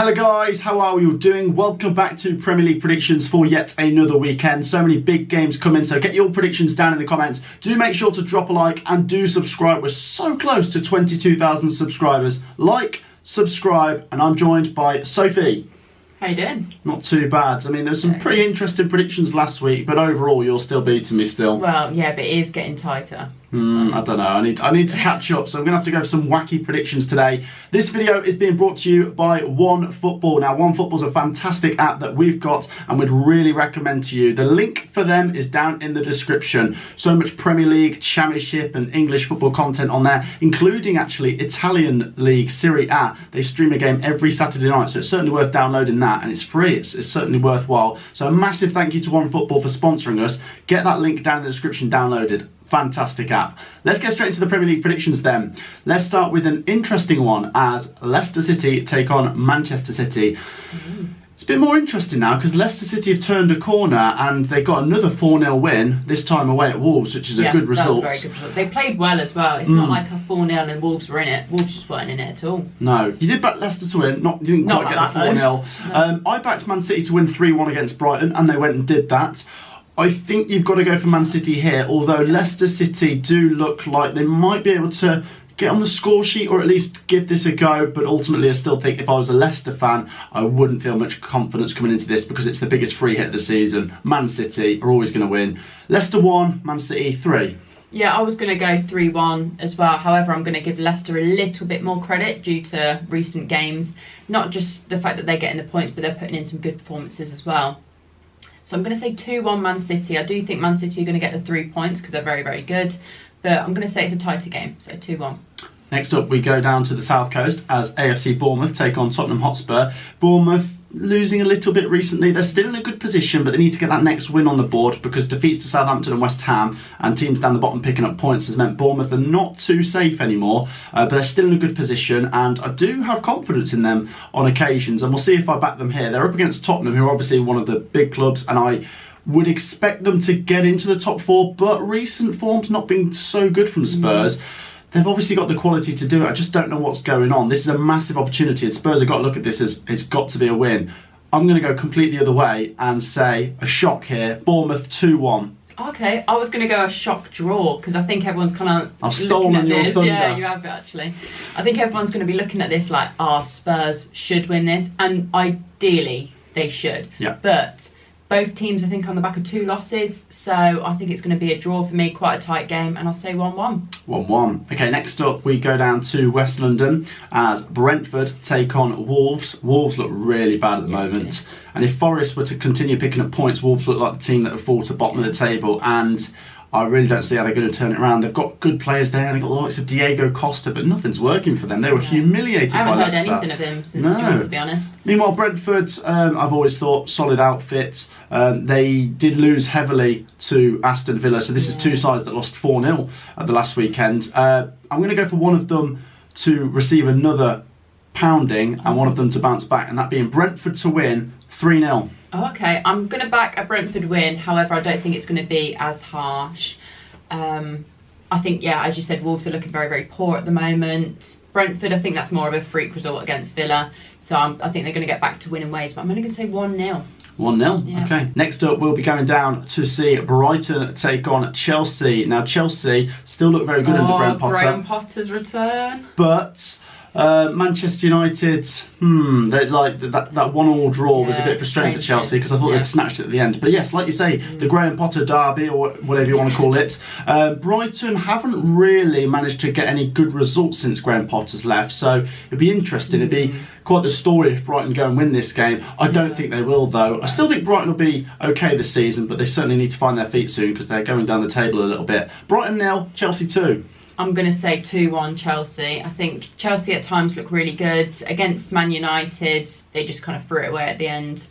Hello guys, how are we all doing? Welcome back to Premier League predictions for yet another weekend. So many big games coming, so get your predictions down in the comments. Do make sure to drop a like and do subscribe. We're so close to 22,000 subscribers. Like, subscribe, and I'm joined by Sophie. How you doing? Not too bad. I mean, there's some pretty interesting predictions last week, but overall you're still beating me still. Well, yeah, but it is getting tighter. I don't know. I need to catch up, so I'm going to have to go for some wacky predictions today. This video is being brought to you by OneFootball. Now, OneFootball is a fantastic app that we've got and would really recommend to you. The link for them is down in the description. So much Premier League, Championship and English football content on there, including actually Italian League, Serie A. They stream a game every Saturday night, so it's certainly worth downloading that, and it's free. It's certainly worthwhile. So a massive thank you to OneFootball for sponsoring us. Get that link down in the description downloaded. Fantastic app. Let's get straight into the Premier League predictions then. Let's start with an interesting one as Leicester City take on Manchester City. It's a bit more interesting now because Leicester City have turned a corner and they got another 4-0 win, this time away at Wolves, which is a good result. That was a very good result. They played well as well. It's not like a 4-0 and Wolves were in it. Wolves just weren't in it at all. No. You did back Leicester to win, you didn't quite get the 4-0. I backed Man City to win 3-1 against Brighton and they went and did that. I think you've got to go for Man City here, although Leicester City do look like they might be able to get on the score sheet or at least give this a go, but ultimately I still think if I was a Leicester fan, I wouldn't feel much confidence coming into this because it's the biggest free hit of the season. Man City are always going to win. Leicester 1, Man City 3. Yeah, I was going to go 3-1 as well. However, I'm going to give Leicester a little bit more credit due to recent games. Not just the fact that they're getting the points, but they're putting in some good performances as well. So I'm going to say 2-1 Man City. I do think Man City are going to get the 3 points because they're very, very good. But I'm going to say it's a tighter game, so 2-1. Next up, we go down to the South Coast as AFC Bournemouth take on Tottenham Hotspur. Bournemouth losing a little bit recently. They're still in a good position, but they need to get that next win on the board because defeats to Southampton and West Ham and teams down the bottom picking up points has meant Bournemouth are not too safe anymore, but they're still in a good position and I do have confidence in them on occasions and we'll see if I back them here. They're up against Tottenham, who are obviously one of the big clubs, and I would expect them to get into the top four, but recent form's not been so good from Spurs. They've obviously got the quality to do it. I just don't know what's going on. This is a massive opportunity and Spurs have got to look at this as it's got to be a win. I'm going to go completely the other way and say a shock here. Bournemouth 2-1. Okay, I was going to go a shock draw because I think everyone's kind of I've stolen your thunder. Yeah, you have actually. I think everyone's going to be looking at this like, Spurs should win this, and ideally they should. Yeah. But both teams, I think, on the back of 2 losses, so I think it's going to be a draw for me, quite a tight game, and I'll say 1-1. 1-1. Okay, next up we go down to West London as Brentford take on Wolves. Wolves look really bad at the moment, and if Forest were to continue picking up points, Wolves look like the team that would fall to the bottom of the table, and I really don't see how they're going to turn it around. They've got good players there. They've got the likes of Diego Costa, but nothing's working for them. They were humiliated by Leicester. I haven't heard anything of him since he joined, to be honest. Meanwhile, Brentford, I've always thought, solid outfit. They did lose heavily to Aston Villa, so this is 2 sides that lost 4-0 at the last weekend. I'm going to go for one of them to receive another pounding and one of them to bounce back, and that being Brentford to win 3-0. Okay, I'm going to back a Brentford win. However, I don't think it's going to be as harsh. I think, as you said, Wolves are looking very, very poor at the moment. Brentford, I think that's more of a freak result against Villa. So I think they're going to get back to winning ways. But I'm only going to say 1-0. 1-0, yeah. Okay. Next up, we'll be going down to see Brighton take on Chelsea. Now, Chelsea still look very good under Graham Potter. Graham Potter's return. But Manchester United, that 1-1 draw was a bit frustrating for Chelsea because I thought they'd snatched it at the end. But yes, like you say, the Graham Potter derby or whatever you want to call it, Brighton haven't really managed to get any good results since Graham Potter's left. So it'd be interesting. It'd be quite the story if Brighton go and win this game. I don't think they will though. I still think Brighton will be okay this season, but they certainly need to find their feet soon because they're going down the table a little bit. Brighton 0, Chelsea 2. I'm going to say 2-1 Chelsea. I think Chelsea at times look really good. Against Man United, they just kind of threw it away at the end.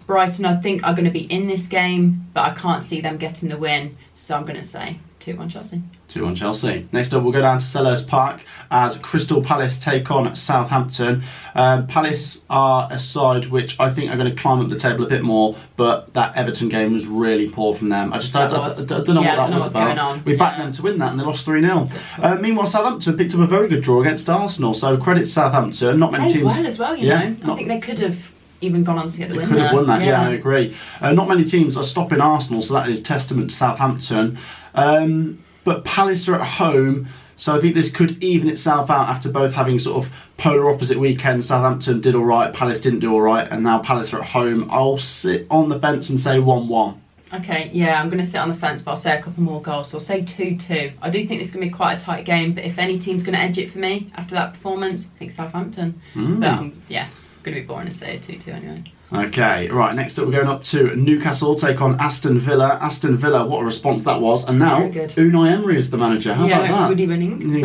Brighton, I think, are going to be in this game, but I can't see them getting the win. So I'm going to say 2-1 Chelsea. 2-1 Chelsea. Next up, we'll go down to Selhurst Park as Crystal Palace take on Southampton. Palace are a side which I think are going to climb up the table a bit more, but that Everton game was really poor from them. I don't know what that was about. We backed them to win that and they lost 3-0. Meanwhile, Southampton picked up a very good draw against Arsenal, so credit to Southampton. Not many teams. Well as well, you know. I think they could have even gone on to get the win. They could have won that, yeah, I agree. Not many teams are stopping Arsenal, so that is testament to Southampton. But Palace are at home, so I think this could even itself out after both having sort of polar opposite weekends. Southampton did all right, Palace didn't do all right, and now Palace are at home. I'll sit on the fence and say 1-1. Okay, yeah, I'm going to sit on the fence, but I'll say a couple more goals. So I'll say 2-2. I do think this is going to be quite a tight game, but if any team's going to edge it for me after that performance, I think Southampton. But yeah, going to be boring and say a 2-2 anyway. Okay, right, next up we're going up to Newcastle, take on Aston Villa. Aston Villa, what a response that was. And now Unai Emery is the manager. How about that? Good evening.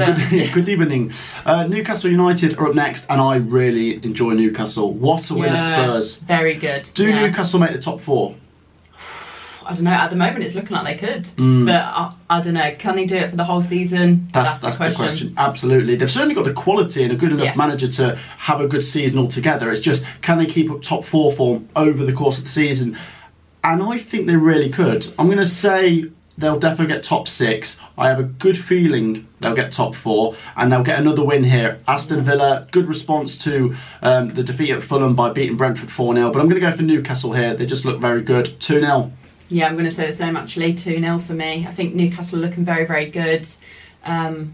Good evening. Newcastle United are up next, and I really enjoy Newcastle. What a win at Spurs. Very good. Do Newcastle make the top 4? I don't know, at the moment it's looking like they could, but I don't know, can they do it for the whole season? That's the question. Absolutely. They've certainly got the quality and a good enough manager to have a good season altogether. It's just, can they keep up top 4 form over the course of the season? And I think they really could. I'm going to say they'll definitely get top 6. I have a good feeling they'll get top 4 and they'll get another win here. Aston Villa, good response to the defeat at Fulham by beating Brentford 4-0, but I'm going to go for Newcastle here. They just look very good. 2-0. Yeah, I'm going to say the same actually, 2-0 for me. I think Newcastle are looking very, very good.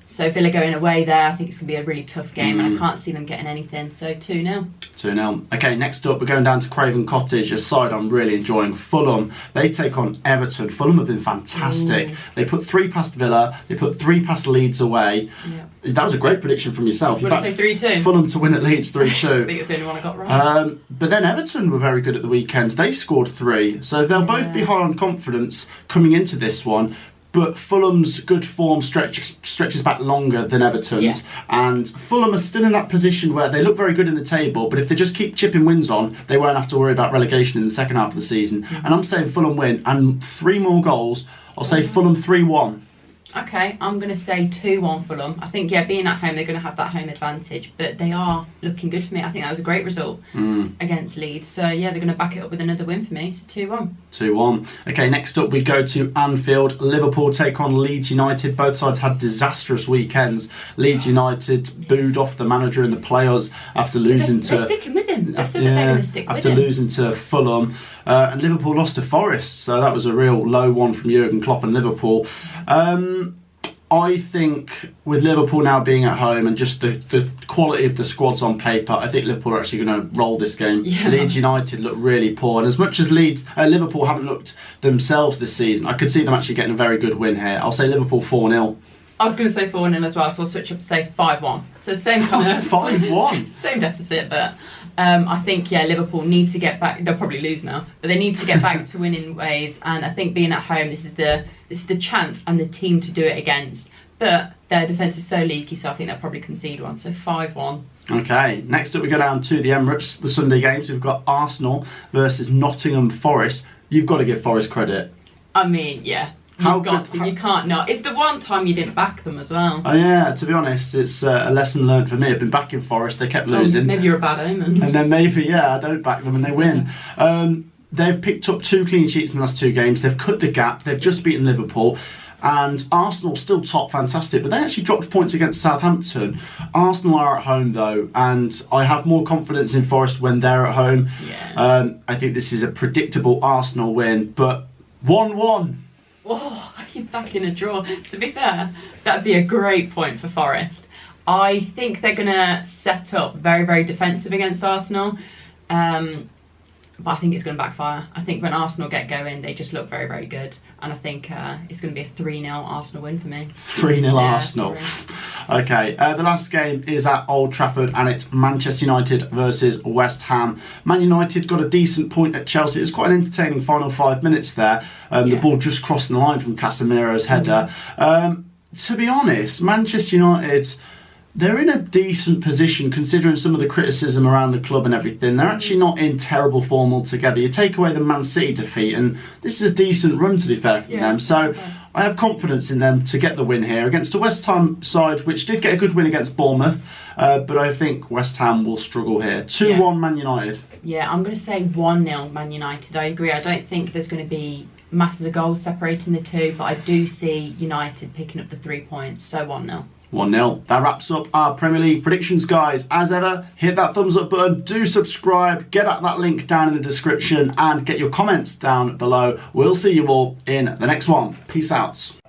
So Villa going away there, I think it's going to be a really tough game and I can't see them getting anything. So 2-0. 2-0. Okay, next up we're going down to Craven Cottage, a side I'm really enjoying. Fulham, they take on Everton. Fulham have been fantastic. They put 3 past Villa, they put 3 past Leeds away. Yeah. That was a great prediction from yourself. You want to say 3-2? Fulham to win at Leeds 3-2. I think it's the only one I got right. But then Everton were very good at the weekend. They scored 3. So they'll both be high on confidence coming into this one. But Fulham's good form stretches back longer than Everton's. And Fulham are still in that position where they look very good in the table, but if they just keep chipping wins on, they won't have to worry about relegation in the second half of the season. And I'm saying Fulham win, and 3 more goals. I'll say Fulham 3-1. Okay, I'm going to say 2-1 Fulham. I think, being at home, they're going to have that home advantage, but they are looking good for me. I think that was a great result against Leeds. So, they're going to back it up with another win for me. So 2-1. 2-1. Okay, next up we go to Anfield. Liverpool take on Leeds United. Both sides had disastrous weekends. Leeds United booed off the manager and the players after losing They're sticking with him. They've said that they're going to stick with him. After losing to Fulham. And Liverpool lost to Forest, so that was a real low one from Jurgen Klopp and Liverpool. I think with Liverpool now being at home and just the quality of the squads on paper, I think Liverpool are actually going to roll this game. Leeds United look really poor, and as much as Liverpool haven't looked themselves this season, I could see them actually getting a very good win here. I'll say Liverpool 4-0. I was going to say 4-0 as well, so I'll switch up to say 5-1. So same kind of 5-1. Same deficit, but I think Liverpool need to get back. They'll probably lose now, but they need to get back to winning ways. And I think being at home, this is the chance and the team to do it against. But their defence is so leaky, so I think they'll probably concede one. So 5-1. Okay, next up we go down to the Emirates, the Sunday games. We've got Arsenal versus Nottingham Forest. You've got to give Forest credit. I mean, you can't not. It's the one time you didn't back them as well. Oh yeah, to be honest, it's a lesson learned for me. I've been backing Forest, they kept losing. Maybe you're a bad omen. And then maybe, I don't back them and they win. They've picked up 2 clean sheets in the last 2 games. They've cut the gap. They've just beaten Liverpool. And Arsenal still top, fantastic, but they actually dropped points against Southampton. Arsenal are at home though, and I have more confidence in Forest when they're at home. I think this is a predictable Arsenal win, but 1-1. Oh, you're back in a draw. To be fair, that'd be a great point for Forest. I think they're going to set up very, very defensive against Arsenal. But I think it's going to backfire. I think when Arsenal get going, they just look very, very good. And I think it's going to be a 3-0 Arsenal win for me. 3-0 Arsenal. Okay, the last game is at Old Trafford and it's Manchester United versus West Ham. Man United got a decent point at Chelsea. It was quite an entertaining final 5 minutes there. The ball just crossing the line from Casemiro's header. To be honest, Manchester United, they're in a decent position considering some of the criticism around the club and everything. They're actually not in terrible form altogether. You take away the Man City defeat and this is a decent run to be fair from them. So I have confidence in them to get the win here against a West Ham side which did get a good win against Bournemouth, but I think West Ham will struggle here. 2-1 Man United. Yeah, I'm going to say 1-0 Man United. I agree. I don't think there's going to be masses of goals separating the two, but I do see United picking up the 3 points, so 1-0. 1-0. That wraps up our Premier League predictions, guys. As ever, hit that thumbs up button, do subscribe, get at that link down in the description, and get your comments down below. We'll see you all in the next one. Peace out.